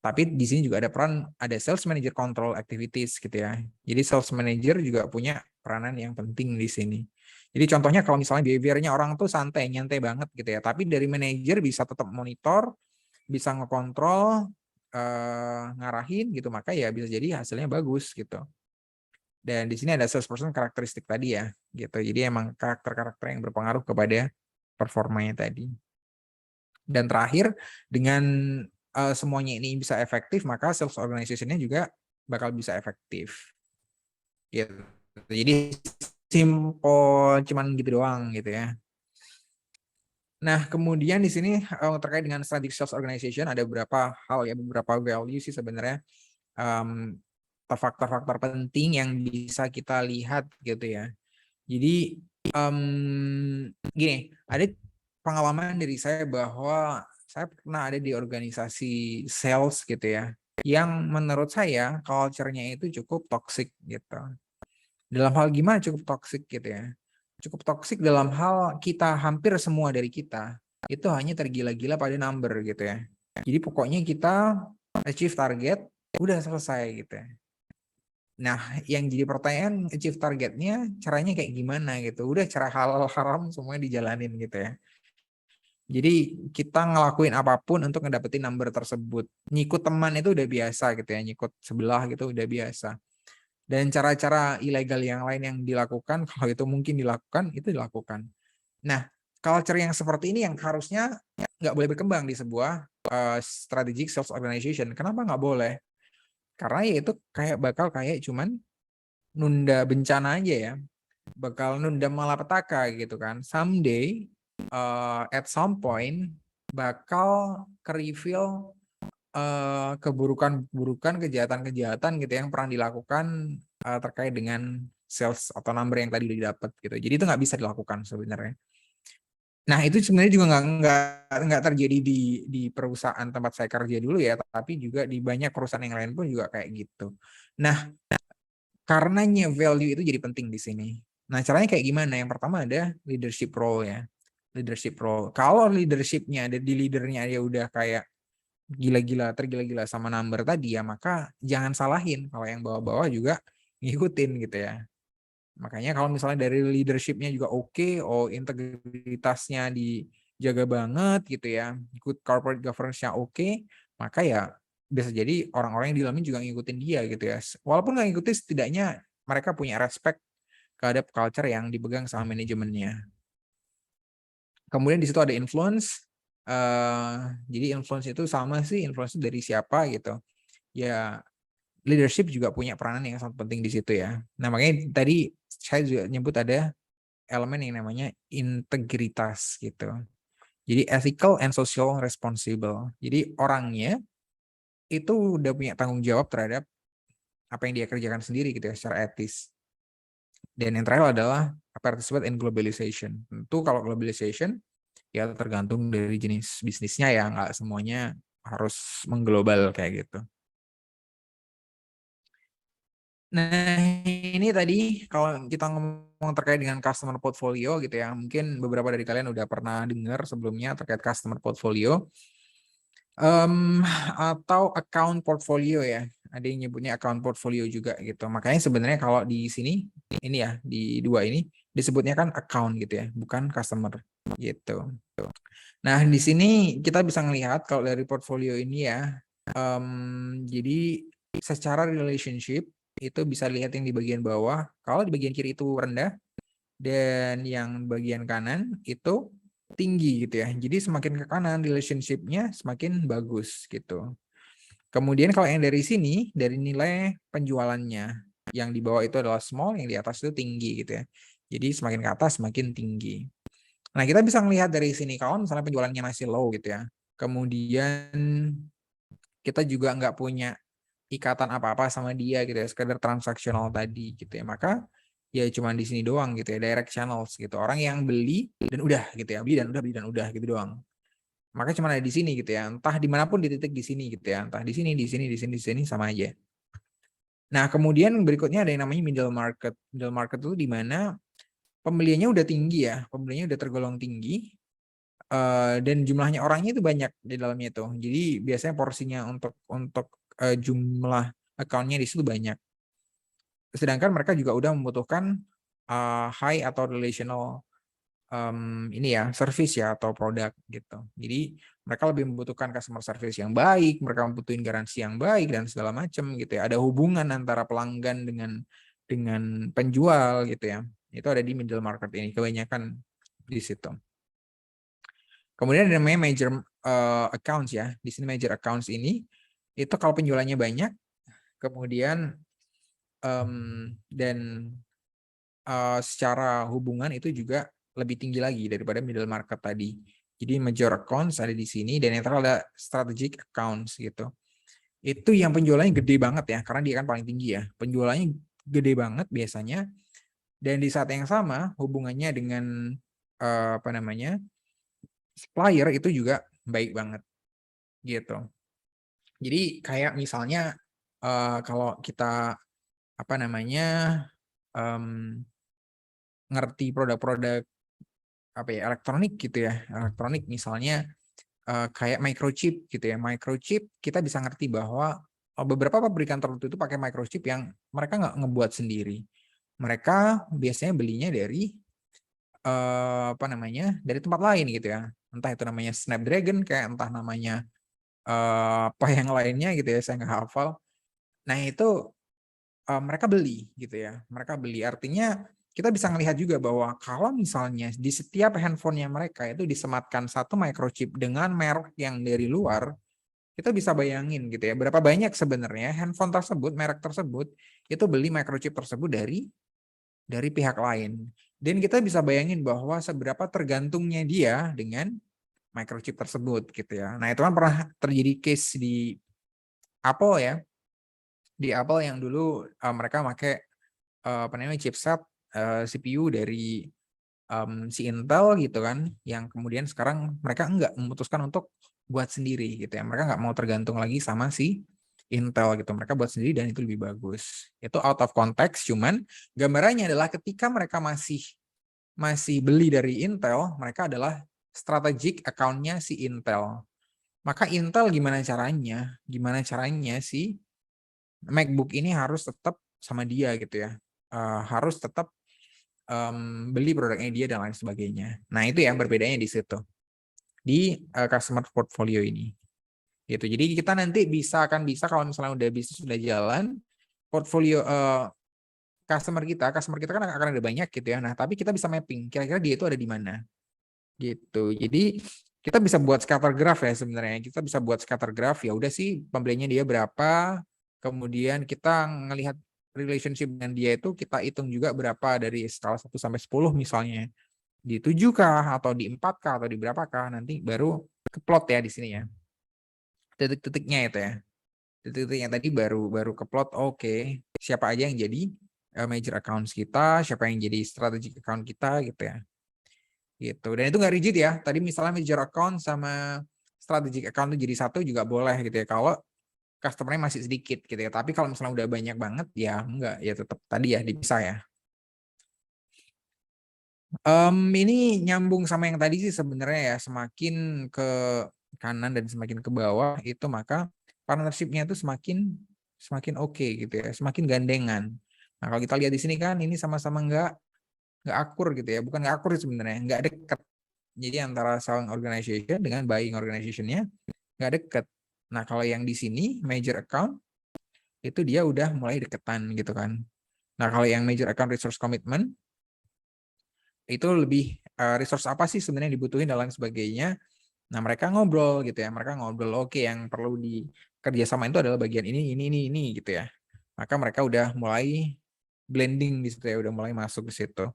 Tapi di sini juga ada peran, ada sales manager control activities gitu ya. Jadi sales manager juga punya peranan yang penting di sini. Jadi contohnya kalau misalnya behaviornya orang tuh santai, nyantai banget gitu ya. Tapi dari manajer bisa tetap monitor, bisa ngekontrol, ngarahin gitu. Maka ya bisa jadi hasilnya bagus gitu. Dan di sini ada salesperson karakteristik tadi ya gitu. Jadi emang karakter-karakter yang berpengaruh kepada performanya tadi. Dan terakhir, dengan semuanya ini bisa efektif, maka sales organization-nya juga bakal bisa efektif. Gitu. Jadi simple, cuman gitu doang gitu ya. Nah, kemudian di sini terkait dengan strategic sales organization ada beberapa hal ya, beberapa value sih sebenarnya, faktor-faktor penting yang bisa kita lihat gitu ya. Jadi gini, ada pengalaman dari saya bahwa saya pernah ada di organisasi sales gitu ya, yang menurut saya culture-nya itu cukup toxic gitu. Dalam hal gimana cukup toxic gitu ya? Cukup toxic dalam hal kita, hampir semua dari kita itu hanya tergila-gila pada number gitu ya. Jadi pokoknya kita achieve target, udah selesai gitu ya. Nah, yang jadi pertanyaan, achieve targetnya caranya kayak gimana gitu. Udah cara halal haram semuanya dijalanin gitu ya. Jadi kita ngelakuin apapun untuk ngedapetin number tersebut. Nyikut teman itu udah biasa gitu ya, nyikut sebelah gitu udah biasa. Dan cara-cara ilegal yang lain yang dilakukan, kalau itu mungkin dilakukan, itu dilakukan. Nah, culture yang seperti ini yang harusnya nggak boleh berkembang di sebuah strategic sales organization. Kenapa nggak boleh? Karena ya itu bakal kayak cuman nunda bencana aja ya. Bakal nunda malapetaka gitu kan. Someday, at some point, bakal ke-reveal keburukan-keburukan, kejahatan-kejahatan gitu yang pernah dilakukan terkait dengan sales atau number yang tadi udah didapat gitu. Jadi itu nggak bisa dilakukan sebenarnya. Nah, itu sebenarnya juga nggak terjadi di perusahaan tempat saya kerja dulu ya, tapi juga di banyak perusahaan yang lain pun juga kayak gitu. Nah, karenanya value itu jadi penting di sini. Nah, caranya kayak gimana? Yang pertama ada leadership role ya. Leadership role. Kalau leadershipnya ada di leadernya dia udah kayak tergila-gila sama number tadi ya, maka jangan salahin kalau yang bawah-bawah juga ngikutin gitu ya. Makanya kalau misalnya dari leadershipnya juga oke, oh integritasnya dijaga banget gitu ya, ikut corporate governance-nya oke, maka ya bisa jadi orang-orang yang di dalamnya juga ngikutin dia gitu ya. Walaupun nggak ngikutin, setidaknya mereka punya respect terhadap culture yang dipegang sama manajemennya. Kemudian di situ ada influence. Jadi influence itu sama sih, influence dari siapa gitu. Ya leadership juga punya peranan yang sangat penting di situ ya. Nah makanya tadi saya juga nyebut ada elemen yang namanya integritas gitu. Jadi ethical and social responsible. Jadi orangnya itu udah punya tanggung jawab terhadap apa yang dia kerjakan sendiri gitu ya secara etis. Dan yang terakhir adalah participate in globalization. Tentu kalau globalization ya tergantung dari jenis bisnisnya ya, nggak semuanya harus mengglobal kayak gitu. Nah, ini tadi kalau kita ngomong terkait dengan customer portfolio gitu ya, mungkin beberapa dari kalian udah pernah dengar sebelumnya terkait customer portfolio atau account portfolio ya. Ada yang nyebutnya account portfolio juga gitu. Makanya sebenarnya kalau di sini ini ya, di dua ini disebutnya kan account gitu ya, bukan customer gitu. Nah, di sini kita bisa melihat kalau dari portfolio ini ya, jadi secara relationship itu bisa lihat yang di bagian bawah. Kalau di bagian kiri itu rendah dan yang bagian kanan itu tinggi gitu ya. Jadi semakin ke kanan relationship-nya semakin bagus gitu. Kemudian kalau yang dari sini dari nilai penjualannya, yang di bawah itu adalah small, yang di atas itu tinggi gitu ya. Jadi semakin ke atas semakin tinggi. Nah, kita bisa melihat dari sini kalau misalnya penjualannya masih low gitu ya. Kemudian kita juga nggak punya ikatan apa-apa sama dia gitu ya, sekedar transaksional tadi gitu ya. Maka ya cuma di sini doang gitu ya, direct channels gitu. Orang yang beli dan udah gitu ya, beli dan udah gitu doang. Maka cuma ada di sini gitu ya. Entah dimanapun di titik di sini gitu ya. Entah di sini, di sini, di sini, di sini sama aja. Nah, kemudian berikutnya ada yang namanya middle market. Middle market itu di mana pembeliannya udah tinggi ya, pembeliannya udah tergolong tinggi, dan jumlahnya orangnya itu banyak di dalamnya itu. Jadi biasanya porsinya untuk jumlah account-nya di situ banyak. Sedangkan mereka juga udah membutuhkan high atau relational ini ya service ya atau produk gitu. Jadi mereka lebih membutuhkan customer service yang baik, mereka membutuhkan garansi yang baik dan segala macam gitu ya. Ada hubungan antara pelanggan dengan penjual gitu ya. Itu ada di middle market ini kebanyakan di situ. Kemudian ada namanya major accounts ya. Di sini major accounts ini itu kalau penjualannya banyak, kemudian dan secara hubungan itu juga lebih tinggi lagi daripada middle market tadi. Jadi major accounts ada di sini dan yang terakhir ada strategic accounts gitu. Itu yang penjualannya gede banget ya, karena dia kan paling tinggi ya. Penjualannya gede banget biasanya. Dan di saat yang sama hubungannya dengan apa namanya supplier itu juga baik banget gitu. Jadi kayak misalnya kalau kita apa namanya ngerti produk-produk apa ya elektronik gitu ya, elektronik misalnya kayak microchip gitu ya, microchip kita bisa ngerti bahwa beberapa pabrikan tertentu itu pakai microchip yang mereka nggak ngebuat sendiri. Mereka biasanya belinya dari apa namanya dari tempat lain gitu ya, entah itu namanya Snapdragon kayak entah namanya apa yang lainnya gitu ya, saya nggak hafal. Nah itu mereka beli gitu ya, mereka beli artinya kita bisa melihat juga bahwa kalau misalnya di setiap handphonenya mereka itu disematkan satu microchip dengan merek yang dari luar, kita bisa bayangin gitu ya berapa banyak sebenarnya handphone tersebut, merek tersebut itu beli microchip tersebut dari pihak lain. Dan kita bisa bayangin bahwa seberapa tergantungnya dia dengan microchip tersebut gitu ya. Nah, itu kan pernah terjadi case di Apple ya. Di Apple yang dulu mereka pakai apa namanya chipset CPU dari si Intel gitu kan, yang kemudian sekarang mereka enggak memutuskan untuk buat sendiri gitu ya. Mereka nggak mau tergantung lagi sama si Intel gitu. Mereka buat sendiri dan itu lebih bagus. Itu out of context, cuman gambarannya adalah ketika mereka masih beli dari Intel, mereka adalah strategic account-nya si Intel. Maka Intel gimana caranya? Gimana caranya si MacBook ini harus tetap sama dia gitu ya. Harus tetap beli produknya dia dan lain sebagainya. Nah, itu yang berbedanya di situ. Di customer portfolio ini. Gitu. Jadi kita nanti akan bisa kalau misalnya udah bisnis sudah jalan, portfolio customer kita kan akan ada banyak gitu ya. Nah, tapi kita bisa mapping kira-kira dia itu ada di mana. Gitu. Jadi kita bisa buat scatter graph ya sebenarnya. Kita bisa buat scatter graph ya udah sih pembelinya dia berapa, kemudian kita ngelihat relationship dengan dia itu kita hitung juga berapa dari skala 1 sampai 10 misalnya. Di 7 kah atau di 4 kah atau di berapa kah nanti baru keplot ya di sini ya. Titik-titiknya itu ya. Titik-titiknya tadi baru keplot oke, siapa aja yang jadi major accounts kita, siapa yang jadi strategic account kita gitu ya. Gitu. Dan itu nggak rigid ya. Tadi misalnya major account sama strategic account itu jadi satu juga boleh gitu ya. Kalau customer-nya masih sedikit gitu ya. Tapi kalau misalnya udah banyak banget ya enggak ya tetap tadi ya dipisah ya. Ini nyambung sama yang tadi sih sebenarnya ya. Semakin ke kanan dan semakin ke bawah itu maka partnership-nya itu semakin oke gitu ya. Semakin gandengan. Nah kalau kita lihat di sini kan ini sama-sama nggak akur gitu ya. Bukan nggak akur sebenarnya, nggak dekat. Jadi antara selling organization dengan buying organization-nya nggak deket. Nah, kalau yang di sini major account itu dia udah mulai deketan gitu kan. Nah, kalau yang major account resource commitment itu lebih resource apa sih sebenarnya dibutuhin dan lain sebagainya. Nah, mereka ngobrol gitu ya. Mereka ngobrol oke yang perlu dikerjasama itu adalah bagian ini gitu ya. Maka mereka udah mulai blending di situ ya, udah mulai masuk ke situ.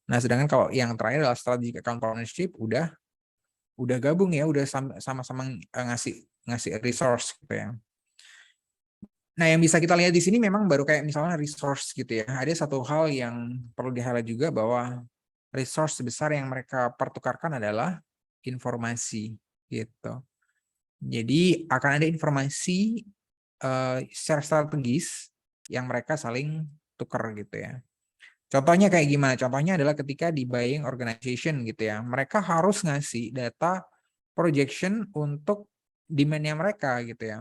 Nah, sedangkan kalau yang terakhir adalah strategic account partnership udah gabung ya, udah sama-sama ngasih resource gitu ya. Nah, yang bisa kita lihat di sini memang baru kayak misalnya resource gitu ya. Ada satu hal yang perlu di-highlight juga bahwa resource sebesar yang mereka pertukarkan adalah informasi gitu. Jadi akan ada informasi secara strategis yang mereka saling tukar gitu ya. Contohnya kayak gimana? Contohnya adalah ketika di buying organization gitu ya. Mereka harus ngasih data projection untuk demand-nya mereka gitu ya.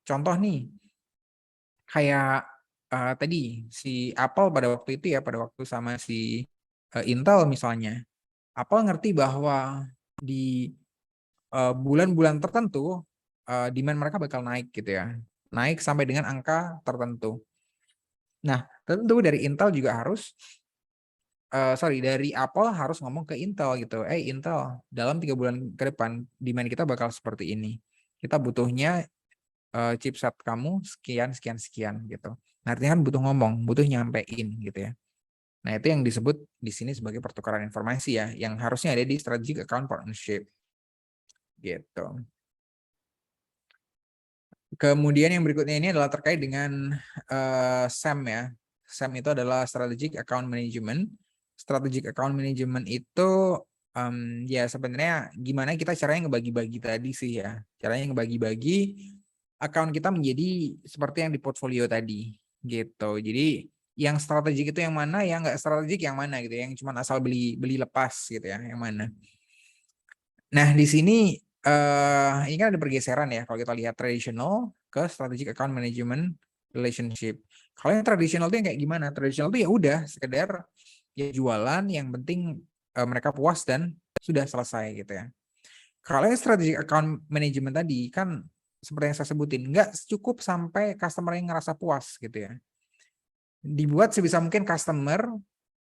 Contoh nih, kayak tadi si Apple pada waktu itu ya, pada waktu sama si Intel misalnya. Apple ngerti bahwa di bulan-bulan tertentu demand mereka bakal naik gitu ya. Naik sampai dengan angka tertentu. Nah, tentu dari Intel juga harus dari Apple harus ngomong ke Intel gitu. Intel, dalam 3 bulan ke depan demand kita bakal seperti ini. Kita butuhnya chipset kamu sekian sekian sekian gitu. Nah, artinya kan butuh ngomong, butuh nyampein gitu ya. Nah, itu yang disebut di sini sebagai pertukaran informasi ya, yang harusnya ada di strategic account partnership gitu. Kemudian yang berikutnya ini adalah terkait dengan SAM ya. SAM itu adalah Strategic Account Management. Strategic Account Management itu ya sebenarnya gimana kita caranya ngebagi-bagi tadi sih ya. Caranya ngebagi-bagi account kita menjadi seperti yang di portfolio tadi gitu. Jadi yang strategik itu yang mana, yang nggak strategik yang mana gitu, yang cuma asal beli lepas gitu ya, yang mana. Nah, di sini ini kan ada pergeseran ya kalau kita lihat traditional ke strategic account management relationship. Kalau yang traditional itu yang kayak gimana? Traditional itu ya udah sekedar ya jualan, yang penting mereka puas dan sudah selesai gitu ya. Kalau yang strategic account management tadi kan seperti yang saya sebutin, nggak cukup sampai customer yang ngerasa puas gitu ya. Dibuat sebisa mungkin customer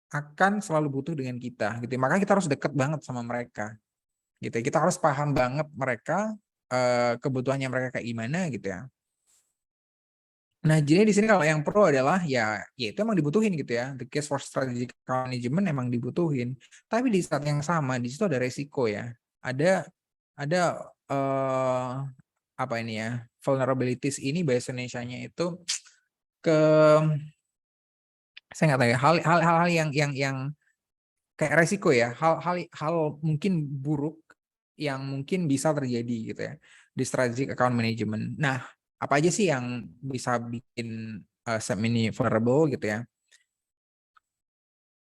akan selalu butuh dengan kita gitu. Maka kita harus deket banget sama mereka gitu. Kita harus paham banget mereka, kebutuhannya mereka kayak gimana gitu ya. Nah, jadi di sini kalau yang pro adalah ya itu emang dibutuhin gitu ya. The case for strategic account management emang dibutuhin. Tapi di saat yang sama di situ ada resiko ya. Ada apa ini ya? Vulnerabilities ini bahasa Indonesianya itu ke saya nggak tahu ya. Hal-hal yang kayak resiko ya. Hal mungkin buruk yang mungkin bisa terjadi gitu ya di strategic account management. Nah, apa aja sih yang bisa bikin SAM ini vulnerable gitu ya?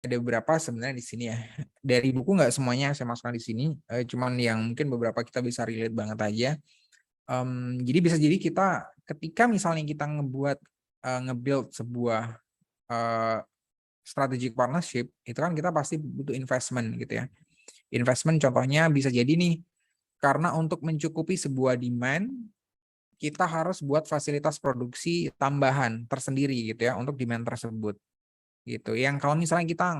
Ada beberapa sebenarnya di sini ya. Dari buku nggak semuanya saya masukkan di sini, cuman yang mungkin beberapa kita bisa relate banget aja. Jadi bisa jadi kita ketika misalnya kita nge-build sebuah strategic partnership, itu kan kita pasti butuh investment gitu ya. Investment contohnya bisa jadi nih, karena untuk mencukupi sebuah demand, kita harus buat fasilitas produksi tambahan tersendiri gitu ya untuk demand tersebut gitu. Yang kalau misalnya kita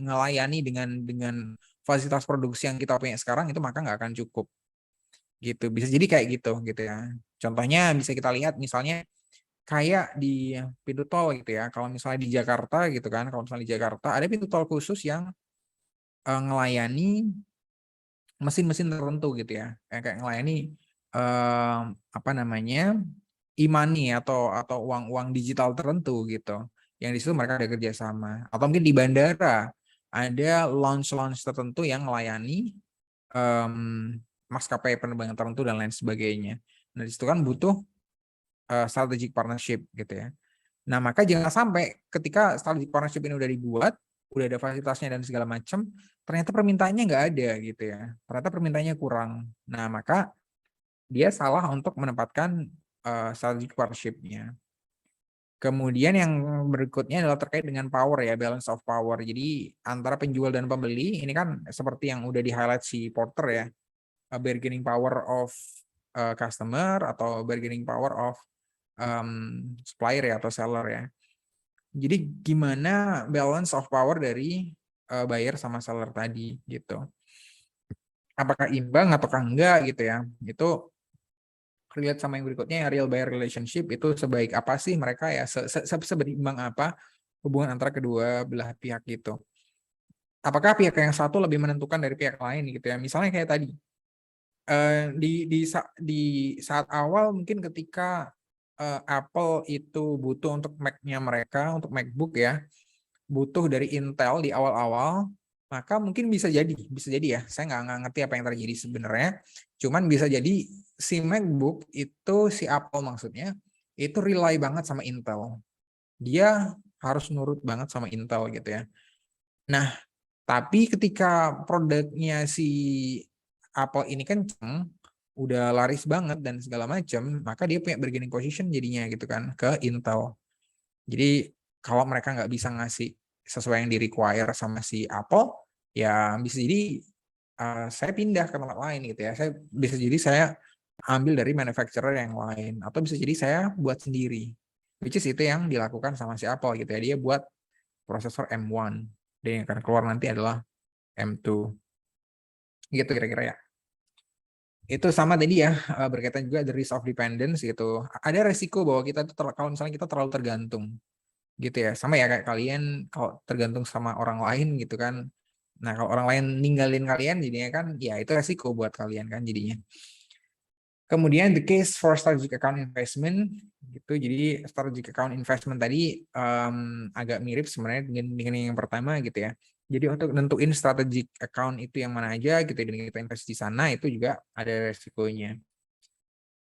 ngelayani dengan fasilitas produksi yang kita punya sekarang itu maka nggak akan cukup gitu. Bisa jadi kayak gitu ya. Contohnya bisa kita lihat misalnya kayak di pintu tol gitu ya. Kalau misalnya di Jakarta gitu kan, kalau misalnya di Jakarta ada pintu tol khusus yang ngelayani mesin-mesin tertentu gitu ya, kayak ngelayani apa namanya e-money atau uang-uang digital tertentu gitu, yang di situ mereka ada kerjasama. Atau mungkin di bandara ada launch tertentu yang melayani maskapai penerbangan tertentu dan lain sebagainya. Nah, di situ kan butuh strategic partnership gitu ya. Nah, maka jangan sampai ketika strategic partnership ini udah dibuat, udah ada fasilitasnya dan segala macam, ternyata permintaannya nggak ada gitu ya. Ternyata permintaannya kurang. Nah, maka dia salah untuk menempatkan strategic partnership-nya. Kemudian yang berikutnya adalah terkait dengan power ya, balance of power. Jadi antara penjual dan pembeli, ini kan seperti yang udah di-highlight si Porter ya, bargaining power of customer atau bargaining power of supplier ya atau seller ya. Jadi gimana balance of power dari buyer sama seller tadi gitu. Apakah imbang ataukah enggak gitu ya. Itu relate sama yang berikutnya ya, real buyer relationship itu sebaik apa sih mereka ya, seberimbang apa hubungan antara kedua belah pihak gitu. Apakah pihak yang satu lebih menentukan dari pihak lain gitu ya. Misalnya kayak tadi di saat awal mungkin ketika Apple itu butuh untuk Mac-nya mereka, untuk MacBook ya, butuh dari Intel di awal-awal, maka mungkin bisa jadi ya, saya nggak ngerti apa yang terjadi sebenarnya, cuman bisa jadi si MacBook itu, si Apple maksudnya, itu rely banget sama Intel. Dia harus nurut banget sama Intel gitu ya. Nah, tapi ketika produknya si Apple ini kenceng, udah laris banget dan segala macam, maka dia punya bargaining position jadinya gitu kan ke Intel. Jadi kalau mereka nggak bisa ngasih sesuai yang di require sama si Apple, ya bisa jadi saya pindah ke tempat lain gitu ya. Bisa jadi saya ambil dari manufacturer yang lain, atau bisa jadi saya buat sendiri. Which is itu yang dilakukan sama si Apple gitu ya. Dia buat prosesor M1, dan yang akan keluar nanti adalah M2. Gitu kira-kira ya. Itu sama tadi ya, berkaitan juga the risk of dependence gitu. Ada resiko bahwa kita tuh kalau misalnya kita terlalu tergantung gitu ya. Sama ya kayak kalian kalau tergantung sama orang lain gitu kan. Nah, kalau orang lain ninggalin kalian jadinya kan ya itu resiko buat kalian kan jadinya. Kemudian the case for strategic account investment gitu. Jadi strategic account investment tadi agak mirip sebenarnya dengan yang pertama gitu ya. Jadi untuk nentuin strategic account itu yang mana aja gitu dan kita invest di sana itu juga ada resikonya.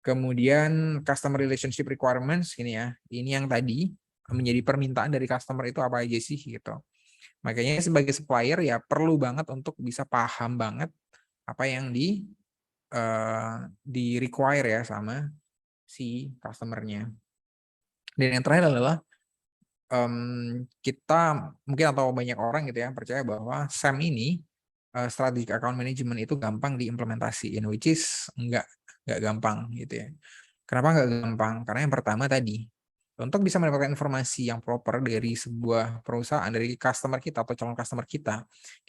Kemudian customer relationship requirements ini ya. Ini yang tadi menjadi permintaan dari customer itu apa aja sih gitu. Makanya sebagai supplier ya perlu banget untuk bisa paham banget apa yang di require ya sama si customernya. Dan yang terakhir adalah kita mungkin atau banyak orang gitu ya percaya bahwa SAM ini strategic account management itu gampang diimplementasiin, which is enggak gampang gitu ya. Kenapa nggak gampang? Karena yang pertama tadi, untuk bisa mendapatkan informasi yang proper dari sebuah perusahaan, dari customer kita atau calon customer kita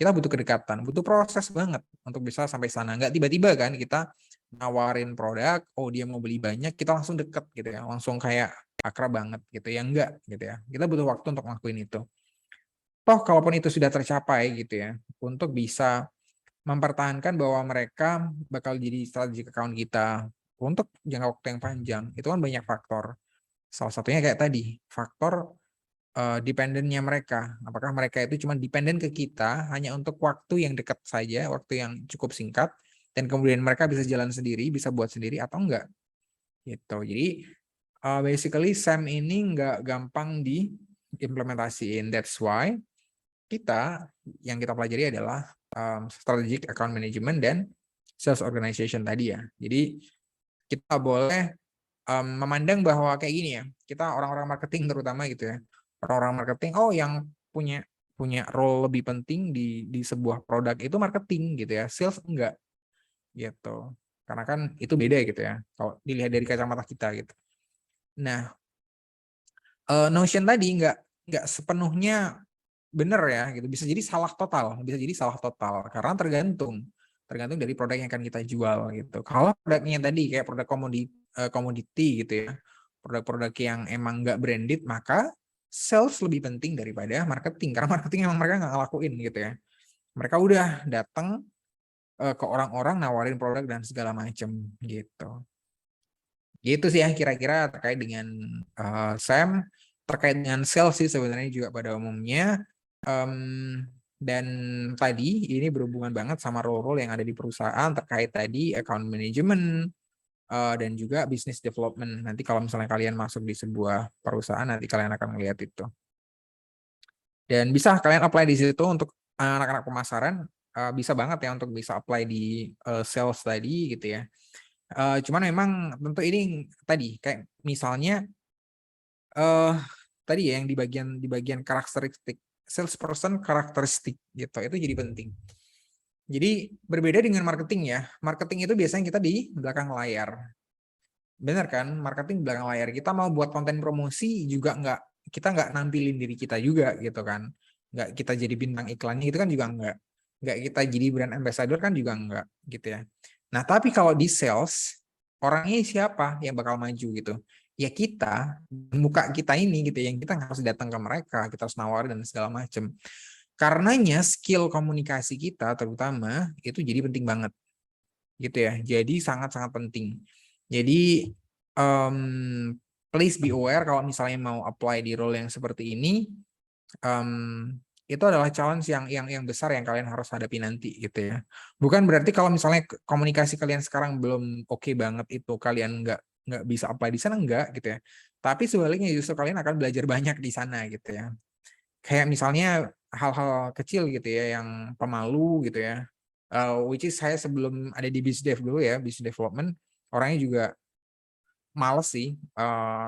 butuh kedekatan, butuh proses banget untuk bisa sampai sana. Nggak tiba-tiba kan kita nawarin produk, oh dia mau beli banyak, kita langsung deket gitu ya, langsung kayak akrab banget gitu ya, enggak gitu ya. Kita butuh waktu untuk ngelakuin itu. Toh kalaupun itu sudah tercapai gitu ya, untuk bisa mempertahankan bahwa mereka bakal jadi strategic account kita untuk jangka waktu yang panjang, itu kan banyak faktor. Salah satunya kayak tadi, faktor dependennya mereka. Apakah mereka itu cuma dependen ke kita hanya untuk waktu yang dekat saja, waktu yang cukup singkat, dan kemudian mereka bisa jalan sendiri, bisa buat sendiri atau enggak. Gitu. Jadi basically SAM ini nggak gampang diimplementasiin. That's why yang kita pelajari adalah strategic account management dan sales organization tadi ya. Jadi kita boleh memandang bahwa kayak gini ya, kita orang-orang marketing terutama gitu ya, orang-orang marketing, oh yang punya punya role lebih penting di sebuah produk itu marketing gitu ya, sales enggak gitu, karena kan itu beda gitu ya, kalau dilihat dari kacamata kita gitu. Nah, notion tadi nggak sepenuhnya benar ya gitu, bisa jadi salah total, karena tergantung dari produk yang akan kita jual gitu. Kalau produknya tadi kayak produk komoditi gitu ya, produk-produk yang emang nggak branded, maka sales lebih penting daripada marketing, karena marketing emang mereka nggak ngelakuin gitu ya. Mereka udah datang ke orang-orang nawarin produk dan segala macem gitu. Gitu sih ya kira-kira terkait dengan SAM, terkait dengan sales sih sebenarnya juga pada umumnya. Dan tadi ini berhubungan banget sama role-role yang ada di perusahaan terkait tadi account management dan juga business development. Nanti kalau misalnya kalian masuk di sebuah perusahaan, nanti kalian akan melihat itu. Dan bisa kalian apply di situ untuk anak-anak pemasaran, bisa banget ya untuk bisa apply di sales tadi gitu ya. Cuman memang tentu ini tadi kayak misalnya tadi ya yang di bagian karakteristik salesperson karakteristik gitu, itu jadi penting. Jadi berbeda dengan marketing ya. Marketing itu biasanya kita di belakang layar. Benar kan? Marketing di belakang layar. Kita mau buat konten promosi juga kita nggak nampilin diri kita juga gitu kan. Nggak kita jadi bintang iklannya itu kan juga nggak. Nggak kita jadi brand ambassador kan juga nggak gitu ya. Nah tapi kalau di sales, orangnya siapa yang bakal maju gitu? Ya kita, muka kita ini gitu ya, yang kita harus datang ke mereka, kita harus nawarin dan segala macam. Karenanya skill komunikasi kita terutama itu jadi penting banget gitu ya. Jadi sangat-sangat penting. Jadi please be aware kalau misalnya mau apply di role yang seperti ini, itu adalah challenge yang besar yang kalian harus hadapi nanti gitu ya. Bukan berarti kalau misalnya komunikasi kalian sekarang belum oke banget itu kalian nggak bisa apply di sana, enggak gitu ya. Tapi sebaliknya justru kalian akan belajar banyak di sana gitu ya. Kayak misalnya hal-hal kecil gitu ya yang pemalu gitu ya. Which is saya sebelum ada di BizDev dulu ya, business development, orangnya juga males sih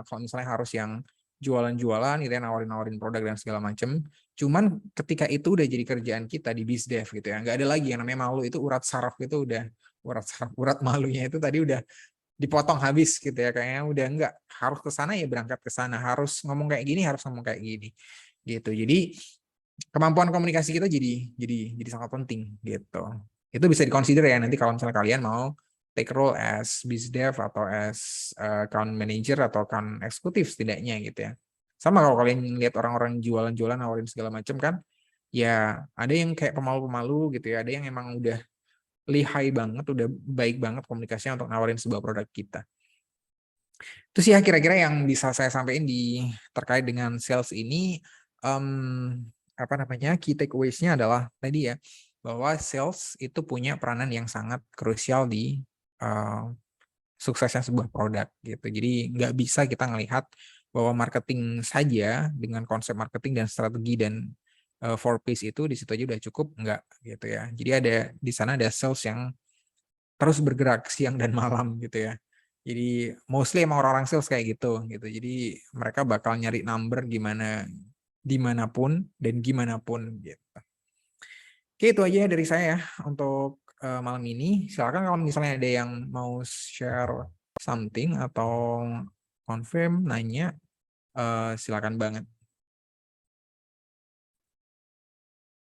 kalau misalnya harus yang jualan-jualan gitu ya, nawarin-nawarin produk dan segala macem. Cuman ketika itu udah jadi kerjaan kita di BizDev gitu ya, nggak ada lagi yang namanya malu, itu urat saraf itu udah, urat malunya itu tadi udah dipotong habis gitu ya, kayaknya udah nggak, harus ke sana ya berangkat ke sana, harus ngomong kayak gini harus ngomong kayak gini gitu. Jadi kemampuan komunikasi kita jadi sangat penting gitu. Itu bisa dikonsider ya nanti kalau misalnya kalian mau take role as biz dev atau as account manager atau account eksekutif setidaknya gitu ya. Sama kalau kalian lihat orang-orang jualan-jualan nawarin segala macam kan, ya ada yang kayak pemalu-pemalu gitu ya, ada yang emang udah lihai banget, udah baik banget komunikasinya untuk nawarin sebuah produk kita. Itu sih ya kira-kira yang bisa saya sampaikan terkait dengan sales ini. Apa namanya, key takeaways-nya adalah tadi ya, bahwa sales itu punya peranan yang sangat krusial di suksesnya sebuah produk gitu. Jadi nggak bisa kita ngelihat bahwa marketing saja dengan konsep marketing dan strategi dan 4Ps itu di situ aja udah cukup, nggak gitu ya. Jadi di sana ada sales yang terus bergerak siang dan malam gitu ya. Jadi mostly emang orang-orang sales kayak gitu. Jadi mereka bakal nyari number gimana dimanapun dan gimana pun gitu. Oke, itu aja dari saya untuk malam ini. Silakan kalau misalnya ada yang mau share something atau confirm, nanya, silakan banget.